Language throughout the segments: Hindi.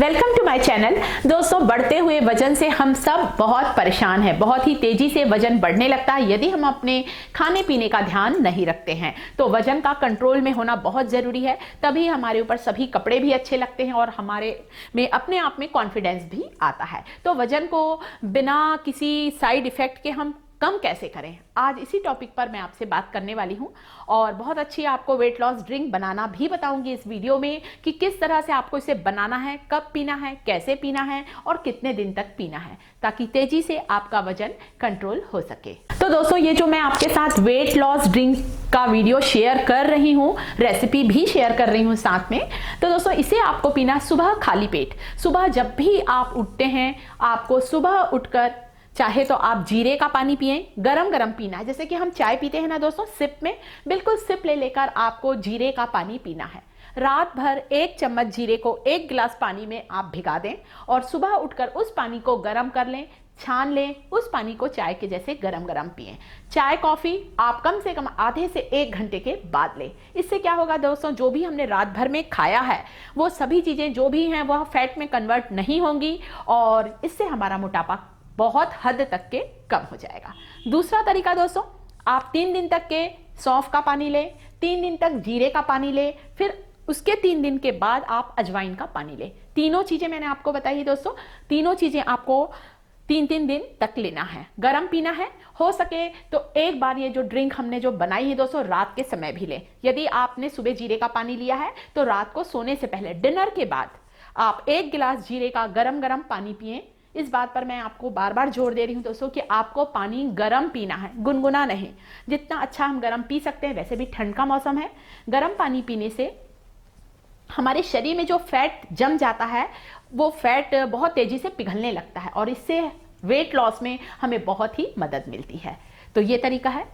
Welcome to my channel. दोस्तों, बढ़ते हुए वजन से हम सब बहुत परेशान हैं। बहुत ही तेजी से वजन बढ़ने लगता है यदि हम अपने खाने पीने का ध्यान नहीं रखते हैं। तो वजन का कंट्रोल में होना बहुत ज़रूरी है, तभी हमारे ऊपर सभी कपड़े भी अच्छे लगते हैं और हमारे में अपने आप में कॉन्फिडेंस भी आता है। तो वजन को बिना किसी साइड इफ़ेक्ट के हम कम कैसे करें, आज इसी टॉपिक पर मैं आपसे बात करने वाली हूं। और बहुत अच्छी आपको वेट लॉस ड्रिंक बनाना भी बताऊंगी इस वीडियो में कि किस तरह से आपको इसे बनाना है, कब पीना है, कैसे पीना है और कितने दिन तक पीना है, ताकि तेजी से आपका वजन कंट्रोल हो सके। तो दोस्तों, ये जो मैं आपके साथ वेट लॉस ड्रिंक का वीडियो शेयर कर रही हूँ, रेसिपी भी शेयर कर रही हूँ साथ में। तो दोस्तों, इसे आपको पीना सुबह खाली पेट। सुबह जब भी आप उठते हैं, आपको सुबह उठकर चाहे तो आप जीरे का पानी पिएं, गरम गरम पीना है। जैसे कि हम चाय पीते हैं ना दोस्तों, सिप में, बिल्कुल सिप ले लेकर आपको जीरे का पानी पीना है। रात भर 1 चम्मच जीरे को 1 गिलास पानी में आप भिगा दें और सुबह उठकर उस पानी को गरम कर लें, छान लें, उस पानी को चाय के जैसे गरम गरम पिएं। चाय कॉफ़ी आप कम से कम आधे से 1 घंटे के बाद लें। इससे क्या होगा दोस्तों, जो भी हमने रात भर में खाया है वो सभी चीज़ें जो भी हैं वह फैट में कन्वर्ट नहीं होंगी और इससे हमारा मोटापा बहुत हद तक के कम हो जाएगा। दूसरा तरीका दोस्तों, आप 3 दिन तक के सौंफ का पानी लें, 3 दिन तक जीरे का पानी लें, फिर उसके 3 दिन के बाद आप अजवाइन का पानी लें। तीनों चीज़ें मैंने आपको बताई है दोस्तों, तीनों चीज़ें आपको 3-3 दिन तक लेना है, गरम पीना है। हो सके तो एक बार ये जो ड्रिंक हमने जो बनाई है दोस्तों, रात के समय भी लें। यदि आपने सुबह जीरे का पानी लिया है तो रात को सोने से पहले, डिनर के बाद आप 1 गिलास जीरे का गरम गरम पानी पिएं। इस बात पर मैं आपको बार बार जोर दे रही हूँ दोस्तों कि आपको पानी गरम पीना है, गुनगुना नहीं। जितना अच्छा हम गरम पी सकते हैं, वैसे भी ठंड का मौसम है, गरम पानी पीने से हमारे शरीर में जो फैट जम जाता है वो फैट बहुत तेजी से पिघलने लगता है और इससे वेट लॉस में हमें बहुत ही मदद मिलती है। तो ये तरीका है।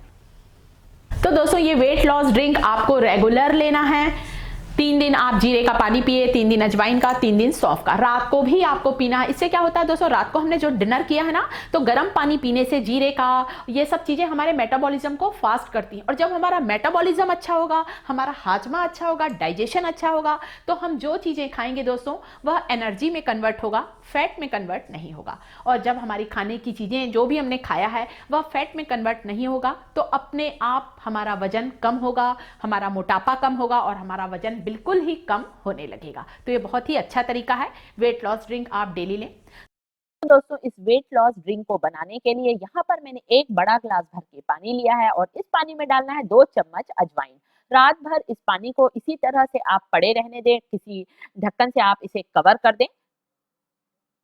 तो दोस्तों, ये वेट लॉस ड्रिंक आपको रेगुलर लेना है। 3 दिन आप जीरे का पानी पिए, 3 दिन अजवाइन का, 3 दिन सौंफ का। रात को भी आपको पीना है। इससे क्या होता है दोस्तों, रात को हमने जो डिनर किया है ना, तो गर्म पानी पीने से जीरे का ये सब चीज़ें हमारे मेटाबॉलिज्म को फास्ट करती हैं और जब हमारा मेटाबॉलिज्म अच्छा होगा, हमारा हाजमा अच्छा होगा, डाइजेशन अच्छा होगा, तो हम जो चीज़ें खाएंगे दोस्तों वह एनर्जी में कन्वर्ट होगा, फैट में कन्वर्ट नहीं होगा। और जब हमारी खाने की चीज़ें जो भी हमने खाया है वह फैट में कन्वर्ट नहीं होगा, तो अपने आप हमारा वजन कम होगा, हमारा मोटापा कम होगा और हमारा वजन बिल्कुल ही कम होने लगेगा। तो ये बहुत ही अच्छा तरीका है। वेट लॉस ड्रिंक आप डेली लें। तो दोस्तों, इस वेट लॉस ड्रिंक को बनाने के लिए यहाँ पर मैंने 1 बड़ा ग्लास भर के पानी लिया है और इस पानी में डालना है 2 चम्मच अजवाइन। रात भर इस पानी को इसी तरह से आप पड़े रहने दें, किसी ढक्कन से आप इसे कवर कर दें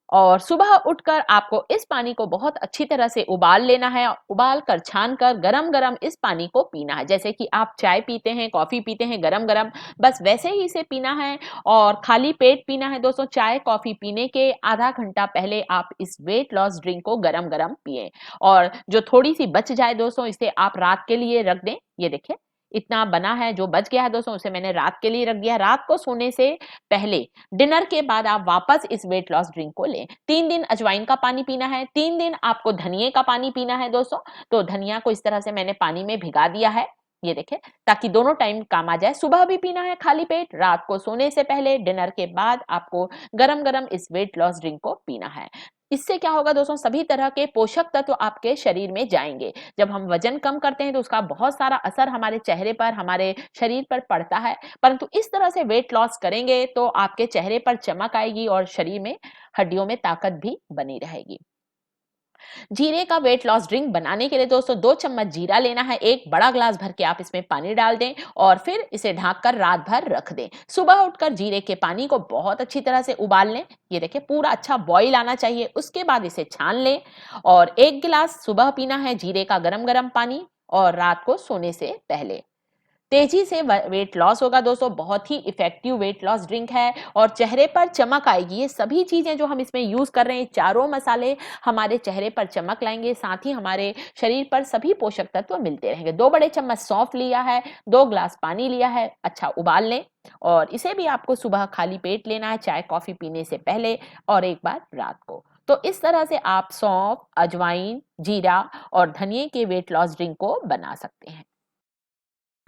और सुबह उठकर आपको इस पानी को बहुत अच्छी तरह से उबाल लेना है। उबाल कर, छान कर गरम गरम इस पानी को पीना है। जैसे कि आप चाय पीते हैं, कॉफ़ी पीते हैं गरम गरम, बस वैसे ही इसे पीना है और खाली पेट पीना है दोस्तों। चाय कॉफ़ी पीने के आधा घंटा पहले आप इस वेट लॉस ड्रिंक को गरम गरम पिएं और जो थोड़ी सी बच जाए दोस्तों, इसे आप रात के लिए रख दें। ये देखिए, इतना बना है, जो बच गया है दोस्तों उसे मैंने रात के लिए रख दिया। रात को सोने से पहले, डिनर के बाद आप वापस इस वेट लॉस ड्रिंक को लें। 3 दिन अजवाइन का पानी पीना है, 3 दिन आपको धनिये का पानी पीना है दोस्तों। तो धनिया को इस तरह से मैंने पानी में भिगा दिया है, ये देखें, ताकि दोनों टाइम काम आ जाए। सुबह भी पीना है खाली पेट, रात को सोने से पहले, डिनर के बाद आपको गरम गरम इस वेट लॉस ड्रिंक को पीना है। इससे क्या होगा दोस्तों, सभी तरह के पोषक तत्व आपके शरीर में जाएंगे। जब हम वजन कम करते हैं तो उसका बहुत सारा असर हमारे चेहरे पर, हमारे शरीर पर पड़ता है, परंतु इस तरह से वेट लॉस करेंगे तो आपके चेहरे पर चमक आएगी और शरीर में, हड्डियों में ताकत भी बनी रहेगी। जीरे का वेट लॉस ड्रिंक बनाने के लिए दोस्तों 2 चम्मच जीरा लेना है, 1 बड़ा ग्लास भर के आप इसमें पानी डाल दें और फिर इसे ढककर रात भर रख दें। सुबह उठकर जीरे के पानी को बहुत अच्छी तरह से उबाल लें। ये देखिए, पूरा अच्छा बॉईल आना चाहिए। उसके बाद इसे छान लें और 1 गिलास सुबह पीना है जीरे का गरम गरम पानी और रात को सोने से पहले। तेजी से वेट लॉस होगा दोस्तों, बहुत ही इफेक्टिव वेट लॉस ड्रिंक है और चेहरे पर चमक आएगी। ये सभी चीजें जो हम इसमें यूज कर रहे हैं, चारों मसाले हमारे चेहरे पर चमक लाएंगे, साथ ही हमारे शरीर पर सभी पोषक तत्व मिलते रहेंगे। 2 बड़े चम्मच सौंफ लिया है, 2 ग्लास पानी लिया है, अच्छा उबाल लें और इसे भी आपको सुबह खाली पेट लेना है, चाय कॉफी पीने से पहले और एक बार रात को। तो इस तरह से आप सौंफ, अजवाइन, जीरा और धनिये के वेट लॉस ड्रिंक को बना सकते हैं।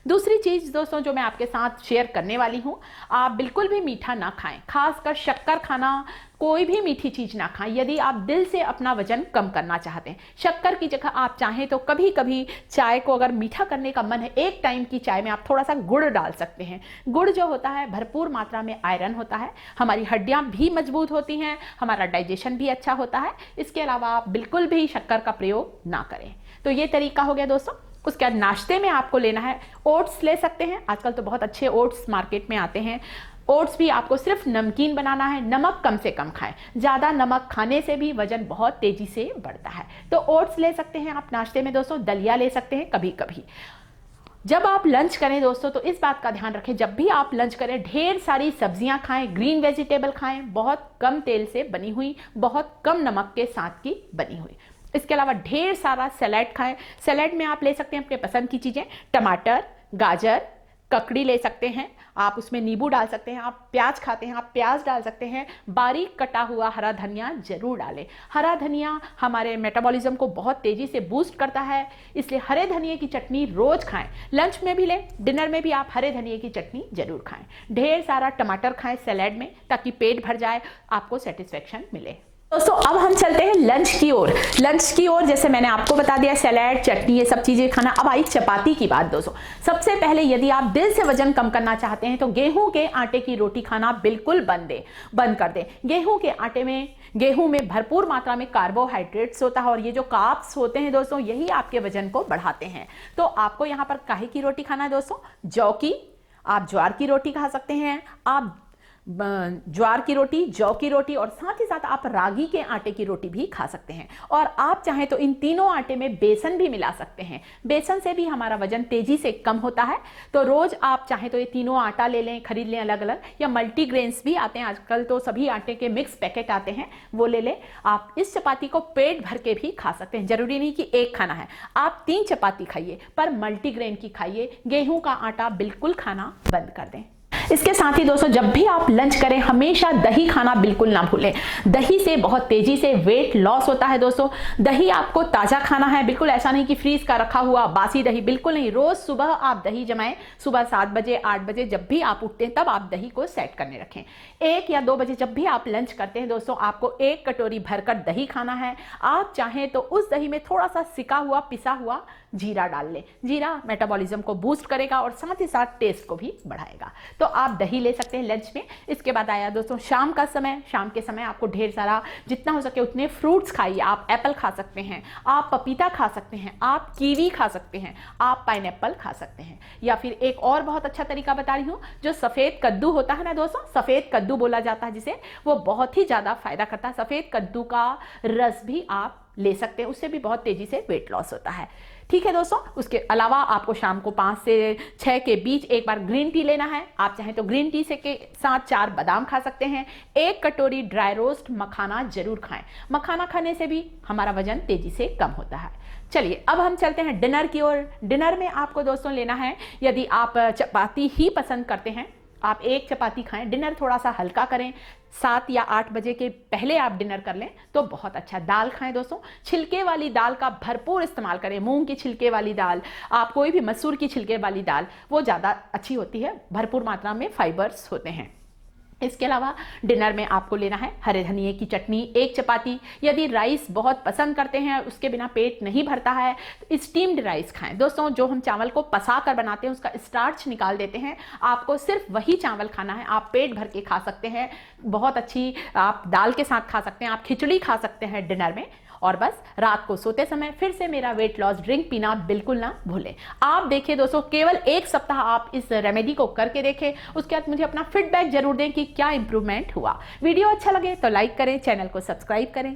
दूसरी चीज दोस्तों जो मैं आपके साथ शेयर करने वाली हूं, आप बिल्कुल भी मीठा ना खाएं, खासकर शक्कर खाना, कोई भी मीठी चीज ना खाएं यदि आप दिल से अपना वजन कम करना चाहते हैं। शक्कर की जगह आप चाहें तो कभी कभी चाय को अगर मीठा करने का मन है, एक टाइम की चाय में आप थोड़ा सा गुड़ डाल सकते हैं। गुड़ जो होता है भरपूर मात्रा में आयरन होता है, हमारी हड्डियां भी मजबूत होती हैं, हमारा डाइजेशन भी अच्छा होता है। इसके अलावा आप बिल्कुल भी शक्कर का प्रयोग ना करें। तो ये तरीका हो गया दोस्तों। उसके बाद नाश्ते में आपको लेना है, ओट्स ले सकते हैं, आजकल तो बहुत अच्छे ओट्स मार्केट में आते हैं। ओट्स भी आपको सिर्फ नमकीन बनाना है, नमक कम से कम खाएं, ज़्यादा नमक खाने से भी वजन बहुत तेजी से बढ़ता है। तो ओट्स ले सकते हैं आप नाश्ते में दोस्तों, दलिया ले सकते हैं कभी कभी। जब आप लंच करें दोस्तों तो इस बात का ध्यान रखें, जब भी आप लंच करें ढेर सारी सब्जियां खाएं, ग्रीन वेजिटेबल खाएं, बहुत कम तेल से बनी हुई, बहुत कम नमक के साथ की बनी हुई। इसके अलावा ढेर सारा सैलेड खाएं। सैलेड में आप ले सकते हैं अपने पसंद की चीज़ें, टमाटर, गाजर, ककड़ी ले सकते हैं, आप उसमें नींबू डाल सकते हैं, आप प्याज खाते हैं आप प्याज डाल सकते हैं, बारीक कटा हुआ हरा धनिया जरूर डालें। हरा धनिया हमारे मेटाबॉलिज्म को बहुत तेजी से बूस्ट करता है, इसलिए हरे धनिए की चटनी रोज खाएं। लंच में भी लें, डिनर में भी आप हरे धनिए की चटनी जरूर खाएं। ढेर सारा टमाटर खाएं सैलेड में, ताकि पेट भर जाए, आपको सेटिस्फेक्शन मिले। दोस्तों अब हम चलते हैं लंच की ओर। लंच की ओर जैसे मैंने आपको बता दिया, सैलेड, चटनी, ये सब चीजें खाना। अब आई चपाती की बात दोस्तों। सबसे पहले यदि आप दिल से वजन कम करना चाहते हैं तो गेहूं के आटे की रोटी खाना बिल्कुल बंद कर दें। गेहूं में भरपूर मात्रा में कार्बोहाइड्रेट्स होता है, और ये जो कार्ब्स होते हैं दोस्तों यही आपके वजन को बढ़ाते हैं। तो आपको यहाँ पर काहे की रोटी खाना है दोस्तों? जौ की, आप ज्वार की रोटी खा सकते हैं, आप ज्वार की रोटी, जौ की रोटी, और साथ ही साथ आप रागी के आटे की रोटी भी खा सकते हैं। और आप चाहें तो इन तीनों आटे में बेसन भी मिला सकते हैं, बेसन से भी हमारा वजन तेजी से कम होता है। तो रोज आप चाहें तो ये तीनों आटा ले लें, खरीद लें अलग अलग, या मल्टीग्रेन्स भी आते हैं आजकल, तो सभी आटे के मिक्स पैकेट आते हैं, वो ले लें। आप इस चपाती को पेट भर के भी खा सकते हैं, जरूरी नहीं कि एक खाना है, आप 3 चपाती खाइए, पर मल्टीग्रेन की खाइए। गेहूं का आटा बिल्कुल खाना बंद कर दें। इसके साथ ही दोस्तों जब भी आप लंच करें हमेशा दही खाना बिल्कुल ना भूलें। दही से बहुत तेजी से वेट लॉस होता है दोस्तों। दही आपको ताजा खाना है, बिल्कुल ऐसा नहीं कि फ्रीज का रखा हुआ बासी दही, बिल्कुल नहीं। रोज सुबह आप दही जमाएं, सुबह 7 बजे 8 बजे जब भी आप उठते हैं तब आप दही को सेट करने रखें। 1 या 2 बजे जब भी आप लंच करते हैं दोस्तों, आपको 1 कटोरी भरकर दही खाना है। आप चाहें तो उस दही में थोड़ा सा सिका हुआ पिसा हुआ जीरा डाल लें। जीरा मेटाबॉलिज्म को बूस्ट करेगा और साथ ही साथ टेस्ट को भी बढ़ाएगा। तो आप दही ले सकते हैं लंच में। इसके बाद आया दोस्तों शाम का समय। शाम के समय आपको ढेर सारा जितना हो सके उतने फ्रूट्स खाइए। आप एप्पल खा सकते हैं, आप पपीता खा सकते हैं, आप कीवी खा सकते हैं, आप पाइनएप्पल खा सकते हैं। या फिर एक और बहुत अच्छा तरीका बता रही हूँ, जो सफ़ेद कद्दू होता है ना दोस्तों, सफ़ेद कद्दू बोला जाता है जिसे, वो बहुत ही ज़्यादा फायदा करता है। सफ़ेद कद्दू का रस भी आप ले सकते हैं, उससे भी बहुत तेजी से वेट लॉस होता है। ठीक है दोस्तों, उसके अलावा आपको शाम को 5 से 6 के बीच एक बार ग्रीन टी लेना है। आप चाहें तो ग्रीन टी से के साथ 4 बादाम खा सकते हैं। 1 कटोरी ड्राई रोस्ट मखाना जरूर खाएं। मखाना खाने से भी हमारा वजन तेजी से कम होता है। चलिए अब हम चलते हैं डिनर की ओर। डिनर में आपको दोस्तों लेना है, यदि आप चपाती ही पसंद करते हैं आप 1 चपाती खाएं। डिनर थोड़ा सा हल्का करें, 7 या 8 बजे के पहले आप डिनर कर लें तो बहुत अच्छा। दाल खाएं दोस्तों, छिलके वाली दाल का भरपूर इस्तेमाल करें। मूंग की छिलके वाली दाल, आप कोई भी मसूर की छिलके वाली दाल, वो ज़्यादा अच्छी होती है, भरपूर मात्रा में फाइबर्स होते हैं। इसके अलावा डिनर में आपको लेना है हरे धनिए की चटनी, 1 चपाती। यदि राइस बहुत पसंद करते हैं, उसके बिना पेट नहीं भरता है, तो स्टीम्ड राइस खाएं दोस्तों। जो हम चावल को पसा कर बनाते हैं उसका स्टार्च निकाल देते हैं, आपको सिर्फ वही चावल खाना है। आप पेट भर के खा सकते हैं, बहुत अच्छी आप दाल के साथ खा सकते हैं, आप खिचड़ी खा सकते हैं डिनर में। और बस रात को सोते समय फिर से मेरा वेट लॉस ड्रिंक पीना बिल्कुल ना भूलें। आप देखिए दोस्तों, केवल 1 सप्ताह आप इस रेमेडी को करके देखें, उसके बाद मुझे अपना फीडबैक जरूर दें कि क्या इंप्रूवमेंट हुआ। वीडियो अच्छा लगे तो लाइक करें, चैनल को सब्सक्राइब करें।